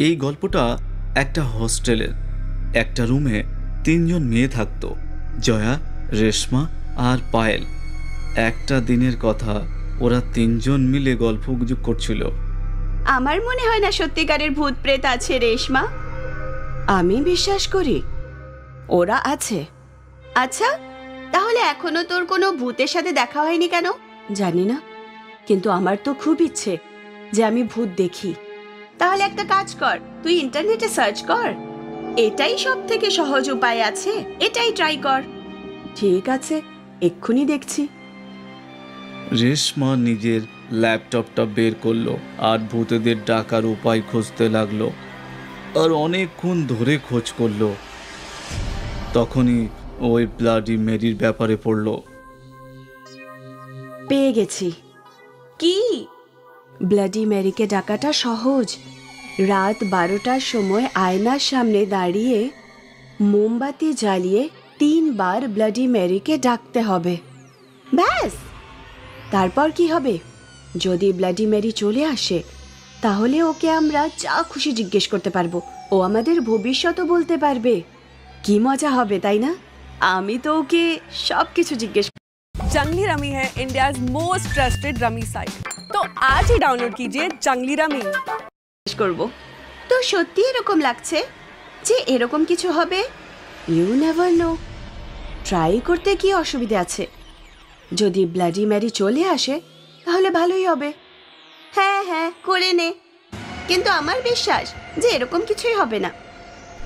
এই গল্পটা একটা হোস্টেলের। একটা রুমে 3 জন মেয়ে থাকতো, জয়া, রেশমা আর পায়েল। একটা দিনের কথা, ওরা 3 জন মিলে গল্পগুজব করছিল। আমার মনে হয় না সত্যিকারের ভূত প্রেত আছে রেশমা। আমি বিশ্বাস করি ওরা আছে। আচ্ছা, তাহলে এখনো তোর কোনো ভূতের সাথে দেখা হয়নি কেন? জানি না, কিন্তু আমার তো খুব ইচ্ছে যে আমি ভূত দেখি। তাহলে একটা কাজ কর, তুই ইন্টারনেটে সার্চ কর। এটাই সব থেকে সহজ উপায় আছে, এটাই ট্রাই কর। ঠিক আছে, এক্ষুনি দেখছি। রেশমা নিজের ল্যাপটপটা বের করলো আর ভূতেদের ডাকার উপায় খুঁজতে লাগলো। আর অনেকক্ষণ ধরে খোঁজ করলো। তখনই ওই ব্লাডি মেরির ব্যাপারে পড়লো। পেয়ে গেছি। কি? ব্লাডি মেরিকে ডাকাটা সহজ। রাত 12টার সময় আয়নার সামনে দাঁড়িয়ে মোমবাতি জ্বালিয়ে 3 বার ব্লাডি মেরিকে ডাকতে হবে। ব্যাস। তারপর কি হবে? যদি ব্লাডি মেরি চলে আসে, তাহলে ওকে আমরা যা খুশি জিজ্ঞেস করতে পারবো। ও আমাদের ভবিষ্যৎও বলতে পারবে। কি মজা হবে, তাই না? আমি তো ওকে সবকিছু জিজ্ঞেস। जंगली रमी है India's most trusted rummy site, तो आज ही डाउनलोड कीजिए जंगली रमी। করব। তো সত্যি এরকম লাগছে যে এরকম কিছু হবে? You never know. ট্রাই করতে কি অসুবিধা আছে? যদি ব্লাডি ম্যারি চলে আসে তাহলে ভালোই হবে। হ্যাঁ হ্যাঁ, করে নে। কিন্তু আমার বিশ্বাস যে এরকম কিছুই হবে না।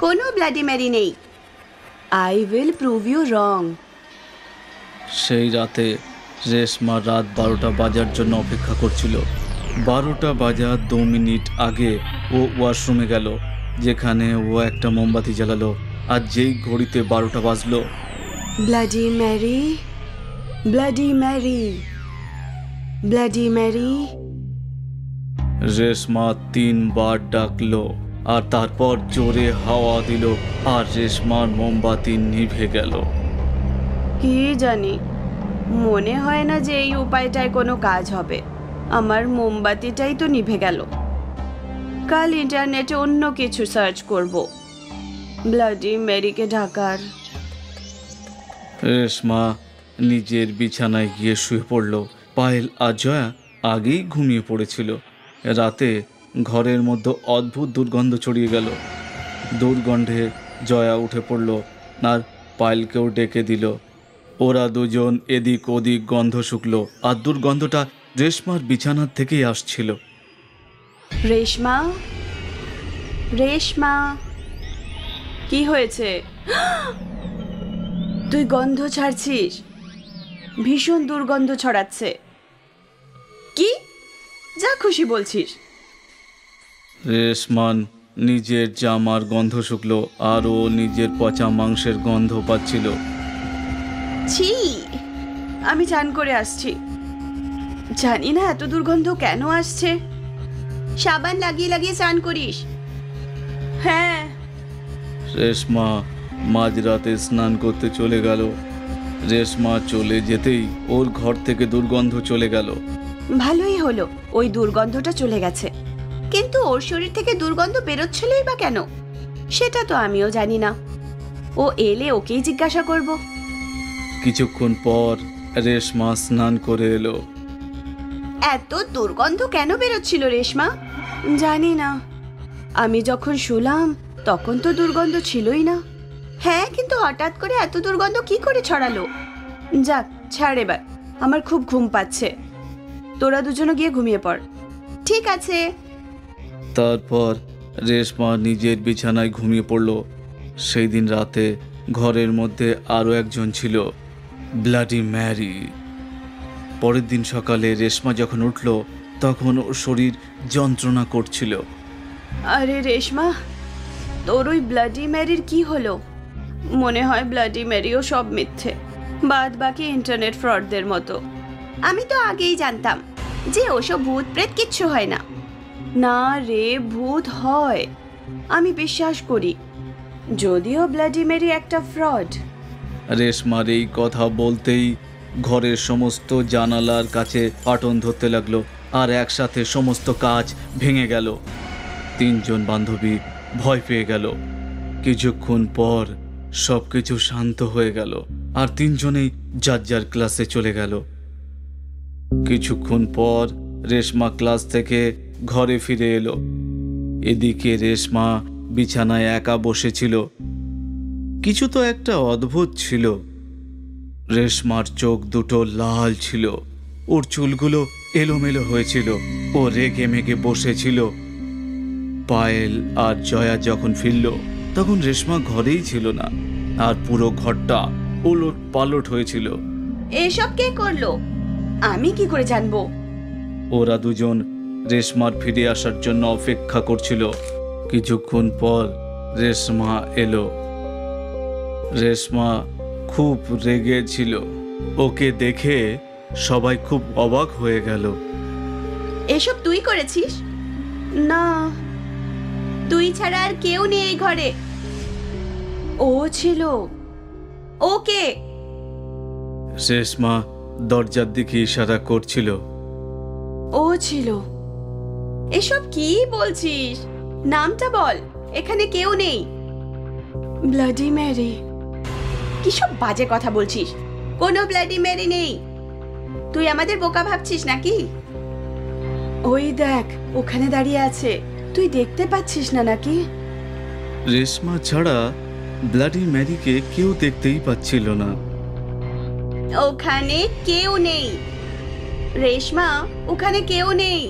কোনো ব্লাডি ম্যারি নেই। I will prove you wrong. সেই রাতে রেশমা রাত 12টা বাজার জন্য অপেক্ষা করছিল। 12টা বাজার 2 মিনিট আগে ও ওয়াশরুমে গেল, যেখানে ও একটা মোমবাতি জ্বালালো। আর যেই ঘড়িতে 12টা বাজলো, bloody Mary, bloody Mary, bloody Mary. Reshma 3 বার ডাকলো আর তারপর জোরে হাওয়া দিল আর রেশমার মোমবাতি নিভে গেল। কি জানি, মনে হয় না যে এই উপায়টায় কোনো কাজ হবে। আমার মোমবাতিটাই তো নিভে গেল। কাল ইন্টারনেটে অন্য কিছু সার্চ করব ব্লাডি মেরিকে ঢাকার। রেশমা নিজের বিছানায় গিয়ে শুয়ে পড়ল। পায়েল আর জয়া আগেই ঘুমিয়ে পড়েছিল। রাতে ঘরের মধ্যে অদ্ভুত দুর্গন্ধ ছড়িয়ে গেল। দুর্গন্ধে জয়া উঠে পড়ল আর পায়েলকেও ডেকে দিল। ওরা দুজন এদিক ওদিক গন্ধ শুকলো আর দুর্গন্ধটা রেশমার বিছানার থেকেই আসছিল। রেশমা, রেশমা, কি হয়েছে? তুই গন্ধ ছাড়ছিস, ভীষণ দুর্গন্ধ ছড়াচ্ছে। কি যা খুশি বলছিস? রেশমান নিজের জামার গন্ধ শুকলো আর ও নিজের পচা মাংসের গন্ধ পাচ্ছিল। ছি, আমি চান করে আসছি। জানি না এত দুর্গন্ধ কেন আসছে। সাবান লাগিয়ে লাগিয়ে চান করিস? হ্যাঁ। রেশমা মাঝরাতে স্নান করতে চলে গেল। রেশমা চলে যেতেই ওর ঘর থেকে দুর্গন্ধ চলে গেল। ভালোই হলো, ওই দুর্গন্ধটা চলে গেছে। কিন্তু ওর শরীর থেকে দুর্গন্ধ বেরোচ্ছিলই বা কেন, সেটা তো আমিও জানি না। ও এলে ওকেই জিজ্ঞাসা করব। কিছুক্ষণ পর রেশমা স্নান করে এলো। এত দুর্গন্ধ কেন বেরোচ্ছিল রেশমা? জানি না। আমি যখন শুলাম তখন তো দুর্গন্ধ ছিলই না। হ্যাঁ, কিন্তু হঠাৎ করে এত দুর্গন্ধ কি করে ছড়ালো? যাক, ছাড় এবার, আমার খুব ঘুম পাচ্ছে। তোরা দুজনে গিয়ে ঘুমিয়ে পড়। ঠিক আছে। তারপর রেশমা নিজের বিছানায় ঘুমিয়ে পড়ল। সেই দিন রাতে ঘরের মধ্যে আরও একজন ছিল, ব্লাডি ম্যারি। পরের দিন সকালে রেশমা যখন উঠল তখন ওর শরীর যন্ত্রণা করছিল। আরে রেশমা, তোর ওই ব্লাডি ম্যারির কি হলো? মনে হয় ব্লাডি ম্যারিও সব মিথ্যে, বাদ বাকি ইন্টারনেট ফ্রডদের মতো। আমি তো আগেই জানতাম যে ওসব ভূত প্রেত কিচ্ছু হয় না। না রে, ভূত হয়, আমি বিশ্বাস করি, যদিও ব্লাডি ম্যারি একটা ফ্রড। রেশমার এই কথা বলতেই ঘরের সমস্ত জানালার কাছে পাটন ধরতে লাগলো আর একসাথে সমস্ত কাচ ভেঙে গেল। তিনজন বান্ধবী ভয় পেয়ে গেল। কিছুক্ষণ পর সবকিছু শান্ত হয়ে গেল আর তিনজনেই যার যার ক্লাসে চলে গেল। কিছুক্ষণ পর রেশমা ক্লাস থেকে ঘরে ফিরে এলো। এদিকে রেশমা বিছানায় একা বসেছিল। কিছু তো একটা অদ্ভুত ছিল। রেশমার চোখ দুটো লাল ছিল, ওর চুলগুলো এলোমেলো হয়েছিল, ও রেগে মেগে বসেছিল। পায়েল আর জয়া যখন ফিরল তখন রেশমা ঘরেই ছিল না, আর পুরো ঘরটা উলট পালট হয়েছিল। এসব কে করলো? আমি কি করে জানবো? ওরা দুজন রেশমার ফিরে আসার জন্য অপেক্ষা করছিল। কিছুক্ষণ পর রেশমা এলো। রেশমা খুব রেগে ছিল। ওকে দেখে সবাই খুব অবাক হয়ে গেল। এসব তুই করেছিস? না, তুই ছাড়া আর কেউ নেই এই ঘরে। ও ছিল। ওকে। রেশমা দরজার দিকে ইশারা করছিল। ও ছিল। এসব কি বলছিস? নামটা বল, এখানে কেউ নেই। Bloody Mary. কিসব বাজে কথা বলছিস? কোনো ব্লাডি ম্যারি নেই। তুই আমাদের বোকা ভাবছিস নাকি? ওই দেখ, ওখানে দাঁড়িয়ে আছে। তুই দেখতে পাচ্ছিস না নাকি? রেশমা ছাড়া ব্লাডি ম্যারিকে কেউ দেখতেই পাচ্ছিল না। ওখানে কেউ নেই রেশমা, ওখানে কেউ নেই।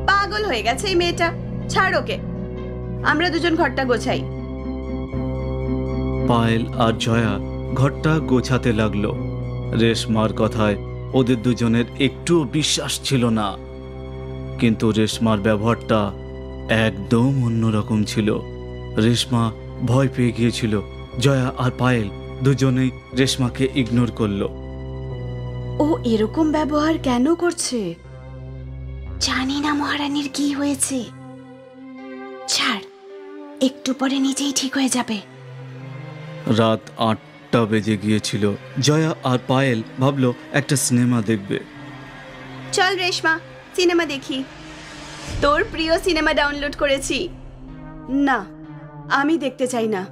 পাগল হয়ে গেছে এই মেয়েটা। ছাড় ওকে, আমরা দুজন ঘরটা গোছাই। পায়েল আর জয়া ঘরটা গোছাতে লাগলো। রেশমার কথায় ওদের দুজনের একটুও বিশ্বাস ছিল না, কিন্তু রেশমার ব্যবহারটা একদম অন্যরকম ছিল। রেশমা ভয় পেয়ে গিয়েছিল। জয়া আর পায়েল দুজনেই রেশমাকে ইগনোর করলো। ও এরকম ব্যবহার কেন করছে? জানি না মহারানীর কি হয়েছে। ছাড়, একটু পরে নিজেই ঠিক হয়ে যাবে। রাত 8টা বেজে গিয়েছিল। জয়া আর পায়েল ভাবলো একটা সিনেমা দেখবে। চল রেশমা, সিনেমা দেখি। তোর প্রিয় সিনেমা ডাউনলোড করেছি। না, আমি দেখতে চাই না।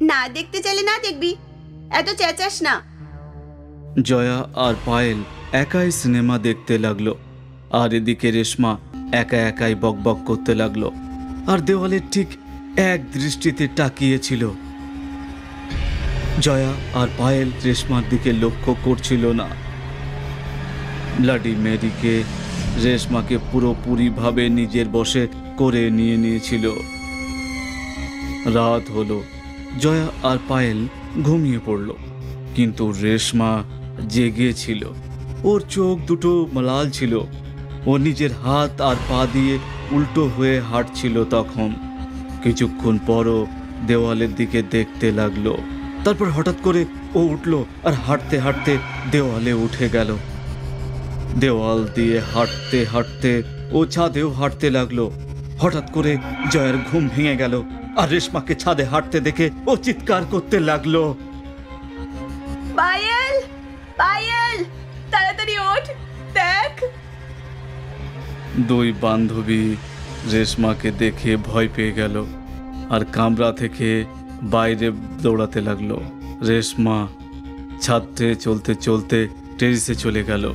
না দেখতে চাইলে না দেখবি, এত চেঁচাস না। জয়া আর পায়েল একাই সিনেমা দেখতে লাগলো, আর এদিকে রেশমা একা একাই বকবক করতে লাগলো, আর দেওয়ালের ঠিক এক দৃষ্টিতে তাকিয়েছিল। জয়া আর পায়েল রেশমার দিকে লক্ষ্য করছিল না। ব্লাডি মেরিকে রেশমাকে পুরোপুরিভাবে নিজের বশে করে নিয়েছিল। রাত হলো। জয়া আর পায়েল ঘুমিয়ে পড়ল, কিন্তু রেশমা জেগেছিল। ওর চোখ দুটো লাল ছিল। ও নিজের হাত আর পা দিয়ে উল্টো হয়ে হাঁটছিল তখন। কিছুক্ষণ পরও দেওয়ালের দিকে দেখতে লাগলো। তারপর হঠাৎ করে ও উঠল আর হাঁটতে হাঁটতে দেওয়ালে উঠে গেল। দেওয়াল দিয়ে হাঁটতে হাঁটতে ও ছাদেও হাঁটতে লাগলো। হঠাৎ করে জয়ার ঘুম ভেঙে গেল, আর রেশমাকে ছাদে হাঁটতে দেখে ও চিৎকার করতে লাগলো, পায়েল, পায়েল, তাড়াতাড়ি ওঠ, দেখ। দুই বান্ধবী রেশমাকে দেখে ভয় পেয়ে গেল আর কামরা থেকে বাইরে দৌড়াতে লাগলো। রেশমা ছাদে চলতে চলতে টেরিসে চলে গেল।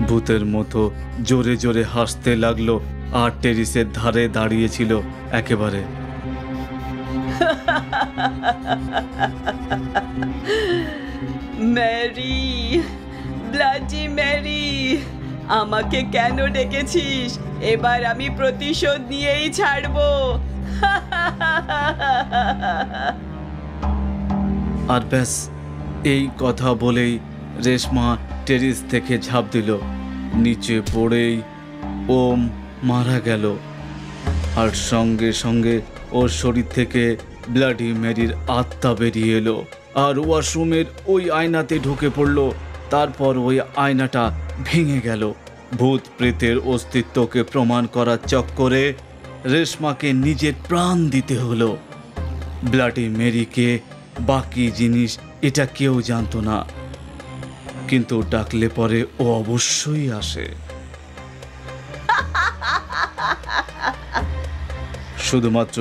ভূতের মতো জোরে জোরে হাসতে লাগলো আর টেরিসের ধারে দাঁড়িয়েছিল একেবারে। ম্যারি, ব্লাডি ম্যারি, আমাকে কেন ডেকেছিস? এবার আমি প্রতিশোধ নিয়েই ছাড়বো। আর ব্যাস, এই কথা বলেই রেশমা টেরিস থেকে ঝাঁপ দিল। নিচে পড়েই ও মারা গেল, আর সঙ্গে সঙ্গে ওর শরীর থেকে ব্লাডি মেরির আত্মা বেরিয়ে এলো আর ওয়াশরুমের ওই আয়নাতে ঢুকে পড়ল। তারপর ওই আয়নাটা ভেঙে গেল। ভূত প্রেতের অস্তিত্বকে প্রমাণ করার চক্করে রেশমাকে নিজের প্রাণ দিতে হলো। ব্লাডি মেরিকে বাকি জিনিস এটা কেউ জানতো না, কিন্তু ডাকলে পরে ও অবশ্যই আসে। শুধুমাত্র